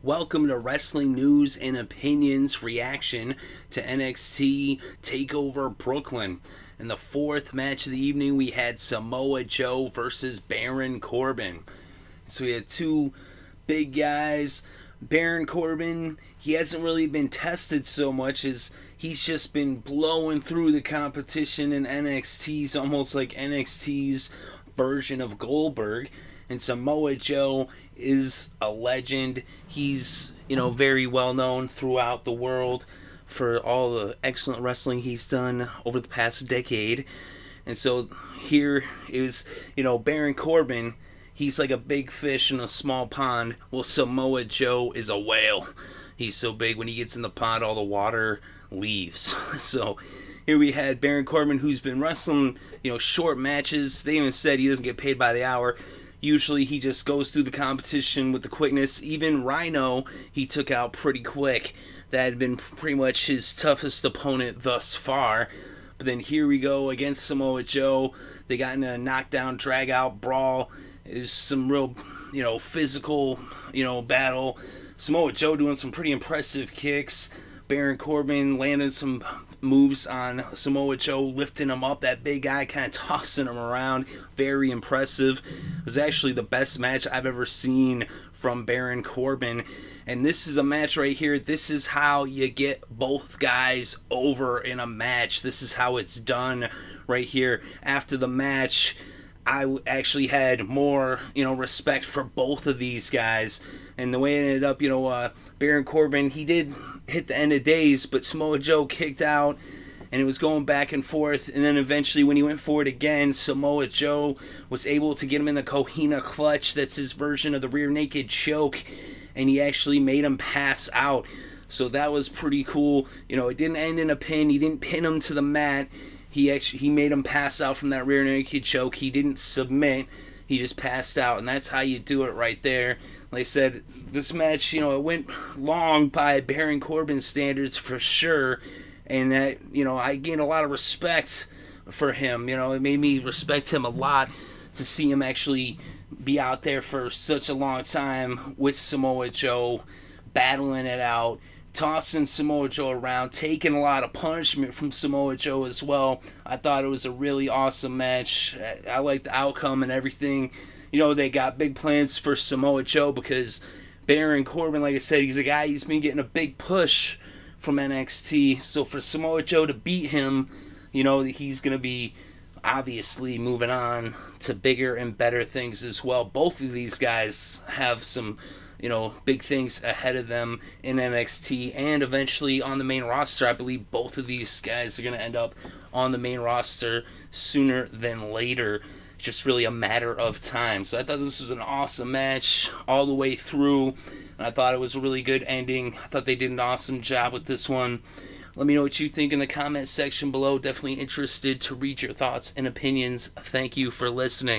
Welcome to Wrestling News and Opinions reaction to NXT Takeover Brooklyn. In the fourth match of the evening, we had Samoa Joe versus Baron Corbin. So we had two big guys. Baron Corbin, he hasn't really been tested so much as he's just been blowing through the competition in NXT's almost like NXT's version of Goldberg. And Samoa Joe is a legend. He's, very well known throughout the world for all the excellent wrestling he's done over the past decade. And so here is, Baron Corbin, he's like a big fish in a small pond. Well, Samoa Joe is a whale. He's so big when he gets in the pond, all the water leaves. So here we had Baron Corbin, who's been wrestling, short matches. They even said he doesn't get paid by the hour. Usually he just goes through the competition with the quickness. Even Rhino, he took out pretty quick. That had been pretty much his toughest opponent thus far. But then here we go against Samoa Joe. They got in a knockdown, drag-out brawl. It was some real, physical, battle. Samoa Joe doing some pretty impressive kicks. Baron Corbin landing some moves on Samoa Joe, lifting him up. That big guy kind of tossing him around. Very impressive. It was actually the best match I've ever seen from Baron Corbin. And this is a match right here. This is how you get both guys over in a match. This is how it's done right here. After the match, I actually had more, respect for both of these guys. And the way it ended up, Baron Corbin, he did hit the end of days, but Samoa Joe kicked out, and it was going back and forth. And then eventually, when he went for it again, Samoa Joe was able to get him in the Cohina clutch. That's his version of the rear naked choke, and he actually made him pass out. So that was pretty cool. It didn't end in a pin. He didn't pin him to the mat. He made him pass out from that rear naked choke. He didn't submit. He just passed out, and that's how you do it right there. Like I said, this match, it went long by Baron Corbin's standards for sure, and that, I gained a lot of respect for him. It made me respect him a lot to see him actually be out there for such a long time with Samoa Joe, battling it out, tossing Samoa Joe around, taking a lot of punishment from Samoa Joe as well. I thought it was a really awesome match. I liked the outcome and everything. They got big plans for Samoa Joe because Baron Corbin, like I said, he's a guy, he's been getting a big push from NXT. So for Samoa Joe to beat him, he's going to be obviously moving on to bigger and better things as well. Both of these guys have some big things ahead of them in NXT and eventually on the main roster. I believe both of these guys are going to end up on the main roster sooner than later. It's just really a matter of time. So I thought this was an awesome match all the way through, and I thought it was a really good ending. I thought they did an awesome job with this one. Let me know what you think in the comment section below. Definitely interested to read your thoughts and opinions. Thank you for listening.